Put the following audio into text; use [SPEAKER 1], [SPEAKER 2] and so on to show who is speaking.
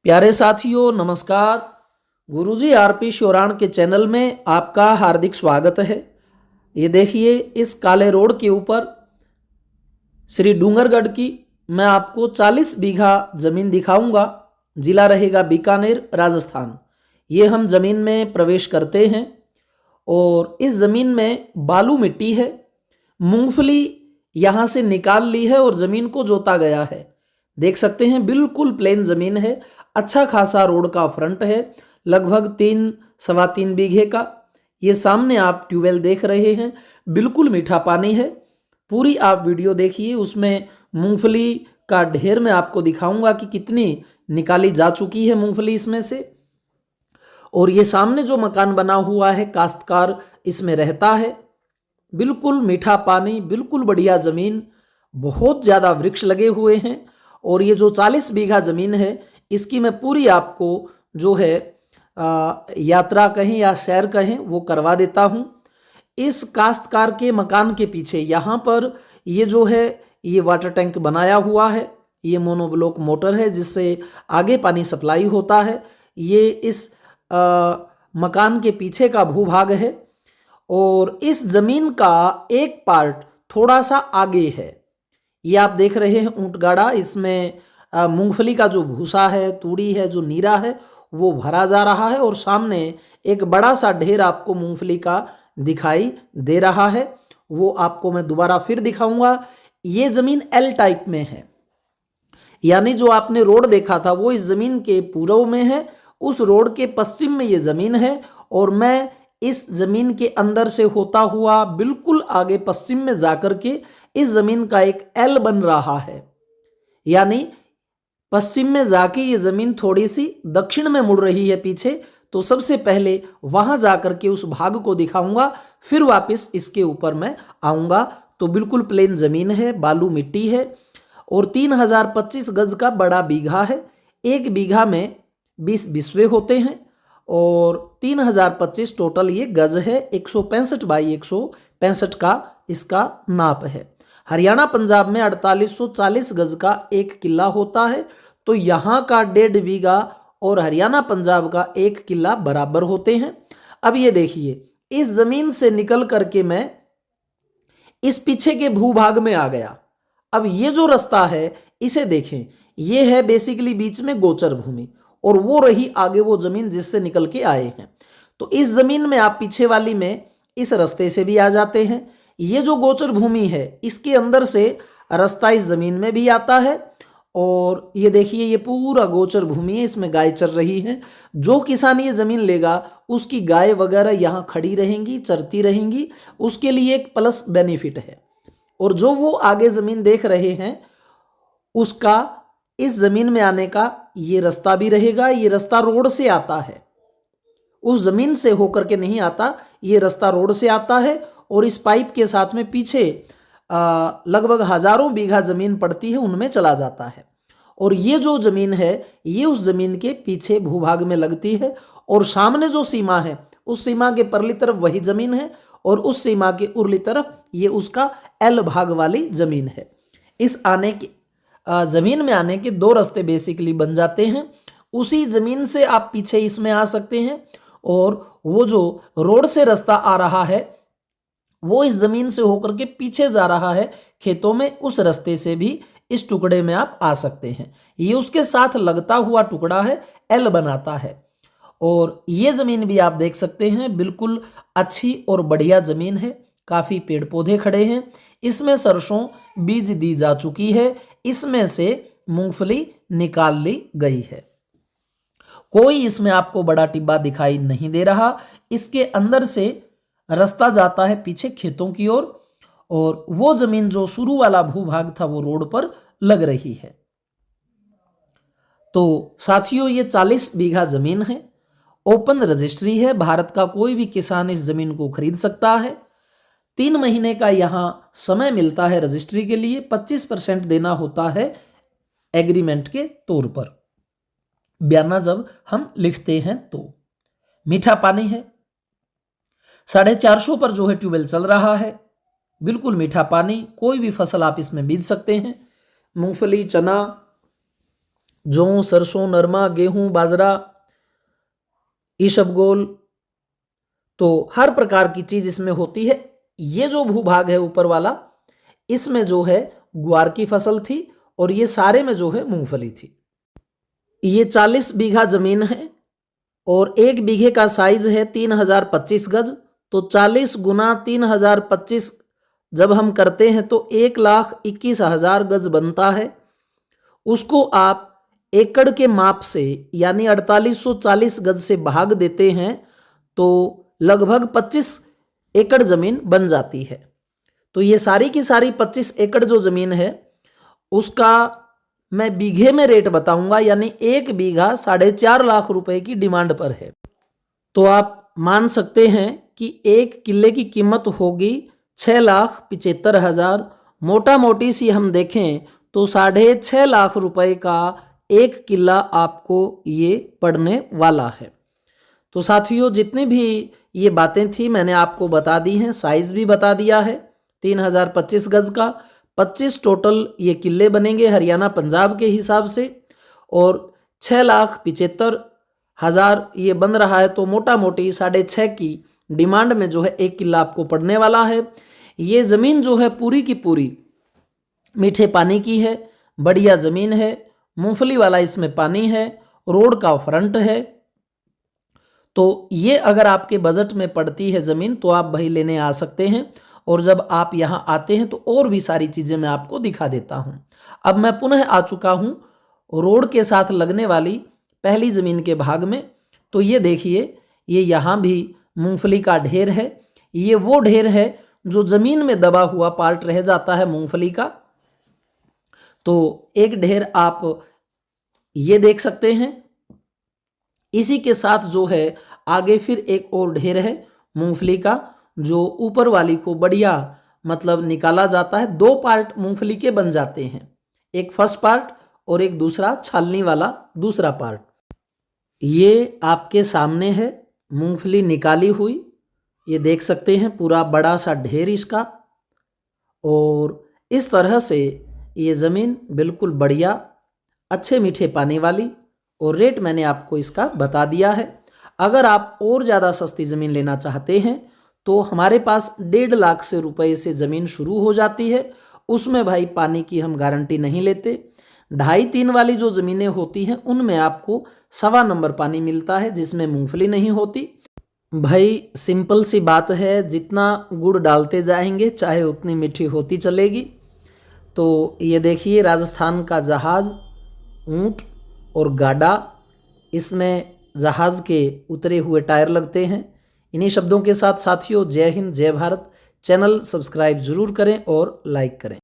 [SPEAKER 1] प्यारे साथियों नमस्कार। गुरुजी आरपी श्योराण के चैनल में आपका हार्दिक स्वागत है। ये देखिए इस काले रोड के ऊपर श्री डूंगरगढ़ की मैं आपको 40 बीघा ज़मीन दिखाऊंगा। जिला रहेगा बीकानेर राजस्थान। ये हम ज़मीन में प्रवेश करते हैं और इस ज़मीन में बालू मिट्टी है। मूंगफली यहाँ से निकाल ली है और ज़मीन को जोता गया है। देख सकते हैं बिल्कुल प्लेन ज़मीन है। अच्छा खासा रोड का फ्रंट है, लगभग 3 सवा 3 बीघे का। ये सामने आप ट्यूबवेल देख रहे हैं, बिल्कुल मीठा पानी है। पूरी आप वीडियो देखिए, उसमें मूंगफली का ढेर मैं आपको दिखाऊंगा कि कितनी निकाली जा चुकी है मूंगफली इसमें से। और ये सामने जो मकान बना हुआ है, काश्तकार इसमें रहता है। बिल्कुल मीठा पानी, बिल्कुल बढ़िया ज़मीन, बहुत ज़्यादा वृक्ष लगे हुए हैं। और ये जो 40 बीघा ज़मीन है, इसकी मैं पूरी आपको जो है यात्रा कहें या सैर कहें वो करवा देता हूँ। इस काश्तकार के मकान के पीछे यहाँ पर ये जो है ये वाटर टैंक बनाया हुआ है। ये मोनोब्लॉक मोटर है जिससे आगे पानी सप्लाई होता है। ये इस मकान के पीछे का भूभाग है और इस ज़मीन का एक पार्ट थोड़ा सा आगे है। ये आप देख रहे हैं ऊंट गाड़ा, इसमें मूंगफली का जो भूसा है, तूड़ी है, जो नीरा है वो भरा जा रहा है। और सामने एक बड़ा सा ढेर आपको मूंगफली का दिखाई दे रहा है, वो आपको मैं दोबारा फिर दिखाऊंगा। ये ज़मीन एल टाइप में है, यानी जो आपने रोड देखा था वो इस ज़मीन के पूर्व में है, उस रोड के पश्चिम में ये ज़मीन है। और मैं इस ज़मीन के अंदर से होता हुआ बिल्कुल आगे पश्चिम में जाकर के इस ज़मीन का एक एल बन रहा है, यानी पश्चिम में जाके ये ज़मीन थोड़ी सी दक्षिण में मुड़ रही है पीछे। तो सबसे पहले वहां जाकर के उस भाग को दिखाऊंगा, फिर वापस इसके ऊपर मैं आऊंगा। तो बिल्कुल प्लेन ज़मीन है, बालू मिट्टी है और 3025 गज का बड़ा बीघा है। एक बीघा में 20 बिस्वे होते हैं और 3025 टोटल ये गज है। 165 बाई 165 का इसका नाप है। हरियाणा पंजाब में 4840 गज का एक किला होता है। तो यहाँ का 1.5 बीघा और हरियाणा पंजाब का 1 किला बराबर होते हैं। अब ये देखिए, इस जमीन से निकल करके मैं इस पीछे के भूभाग में आ गया। अब ये जो रास्ता है इसे देखें, ये है बेसिकली बीच में गोचर भूमि और वो रही आगे वो जमीन जिससे निकल के आए हैं। तो इस जमीन में आप पीछे वाली में इस रास्ते से भी आ जाते हैं। ये जो गोचर भूमि है इसके अंदर से रास्ता इस जमीन में भी आता है। और ये देखिए ये पूरा गोचर भूमि है, इसमें गाय चर रही है। जो किसान ये जमीन लेगा उसकी गाय वगैरह यहाँ खड़ी रहेंगी, चरती रहेंगी, उसके लिए एक प्लस बेनिफिट है। और जो वो आगे जमीन देख रहे हैं उसका इस जमीन में आने का ये रास्ता भी रहेगा। ये रास्ता रोड से आता है, उस जमीन से होकर के नहीं आता, ये रास्ता रोड से आता है। और इस पाइप के साथ में पीछे लगभग हजारों बीघा जमीन पड़ती है, उनमें चला जाता है। और ये जो जमीन है ये उस जमीन के पीछे भूभाग में लगती है। और सामने जो सीमा है उस सीमा के परली तरफ वही जमीन है और उस सीमा के उरली तरफ ये उसका एल भाग वाली जमीन है। इस आने की जमीन में आने के दो रास्ते बेसिकली बन जाते हैं। उसी जमीन से आप पीछे इसमें आ सकते हैं और वो जो रोड से रास्ता आ रहा है वो इस जमीन से होकर के पीछे जा रहा है खेतों में, उस रास्ते से भी इस टुकड़े में आप आ सकते हैं। ये उसके साथ लगता हुआ टुकड़ा है, एल बनाता है। और ये जमीन भी आप देख सकते हैं, बिल्कुल अच्छी और बढ़िया जमीन है। काफी पेड़ पौधे खड़े हैं, इसमें सरसों बीज दी जा चुकी है, इसमें से मूंगफली निकाल ली गई है। कोई इसमें आपको बड़ा टिब्बा दिखाई नहीं दे रहा। इसके अंदर से रास्ता जाता है पीछे खेतों की ओर और वो जमीन जो शुरू वाला भूभाग था वो रोड पर लग रही है। तो साथियों ये 40 बीघा जमीन है, ओपन रजिस्ट्री है, भारत का कोई भी किसान इस जमीन को खरीद सकता है। 3 महीने का यहाँ समय मिलता है रजिस्ट्री के लिए। 25% देना होता है एग्रीमेंट के तौर पर, बयाना जब हम लिखते हैं तो। मीठा पानी है, 450 पर जो है ट्यूबवेल चल रहा है। बिल्कुल मीठा पानी, कोई भी फसल आप इसमें बीज सकते हैं। मूंगफली, चना, जौ, सरसों, नरमा, गेहूं, बाजरा, ईसबगोल, तो हर प्रकार की चीज इसमें होती है। ये जो भूभाग है ऊपर वाला, इसमें जो है ग्वार की फसल थी और ये सारे में जो है मूंगफली थी। ये 40 बीघा जमीन है और 1 बीघे का साइज है 3025 गज। तो 40 गुना 3025 जब हम करते हैं तो 1,21,000 गज बनता है। उसको आप एकड़ के माप से यानी 4840 गज से भाग देते हैं तो लगभग 25 एकड़ जमीन बन जाती है। तो ये सारी की सारी 25 एकड़ जो जमीन है उसका मैं बीघे में रेट बताऊंगा, यानी 1 बीघा 4.5 लाख रुपए की डिमांड पर है। तो आप मान सकते हैं कि 1 किले की कीमत होगी 6,75,000। मोटा मोटी सी हम देखें तो 6.5 लाख रुपए का 1 किला आपको ये पड़ने वाला है। तो साथियों, जितनी भी ये बातें थी मैंने आपको बता दी हैं। साइज भी बता दिया है 3025 गज का। 25 टोटल ये किले बनेंगे हरियाणा पंजाब के हिसाब से और 6,75,000 ये बन रहा है। तो मोटा मोटी 6.5 की डिमांड में जो है 1 किला आपको पड़ने वाला है। ये ज़मीन जो है पूरी की पूरी मीठे पानी की है, बढ़िया ज़मीन है, मूंगफली वाला इसमें पानी है, रोड का फ्रंट है। तो ये अगर आपके बजट में पड़ती है ज़मीन तो आप भाई लेने आ सकते हैं। और जब आप यहाँ आते हैं तो और भी सारी चीज़ें मैं आपको दिखा देता हूँ। अब मैं पुनः आ चुका हूँ रोड के साथ लगने वाली पहली ज़मीन के भाग में। तो ये देखिए, ये यहाँ भी मूंगफली का ढेर है। ये वो ढेर है जो ज़मीन में दबा हुआ पार्ट रह जाता है मूंगफली का। तो एक ढेर आप ये देख सकते हैं। इसी के साथ जो है आगे फिर एक और ढेर है मूंगफली का, जो ऊपर वाली को बढ़िया मतलब निकाला जाता है। 2 पार्ट मूंगफली के बन जाते हैं, एक फर्स्ट पार्ट और एक दूसरा छालनी वाला दूसरा पार्ट। ये आपके सामने है मूंगफली निकाली हुई, ये देख सकते हैं पूरा बड़ा सा ढेर इसका। और इस तरह से ये ज़मीन बिल्कुल बढ़िया, अच्छे मीठे पानी वाली, और रेट मैंने आपको इसका बता दिया है। अगर आप और ज़्यादा सस्ती ज़मीन लेना चाहते हैं तो हमारे पास 1.5 लाख से रुपए से ज़मीन शुरू हो जाती है। उसमें भाई पानी की हम गारंटी नहीं लेते। 2.5-3 वाली जो ज़मीनें होती हैं उनमें आपको 1.25 नंबर पानी मिलता है, जिसमें मूंगफली नहीं होती। भाई सिंपल सी बात है, जितना गुड़ डालते जाएंगे चाहे उतनी मीठी होती चलेगी। तो ये देखिए राजस्थान का जहाज़, ऊँट और गाड़ा, इसमें जहाज़ के उतरे हुए टायर लगते हैं। इन्हीं शब्दों के साथ साथियों, जय हिंद, जय भारत। चैनल सब्सक्राइब जरूर करें और लाइक करें।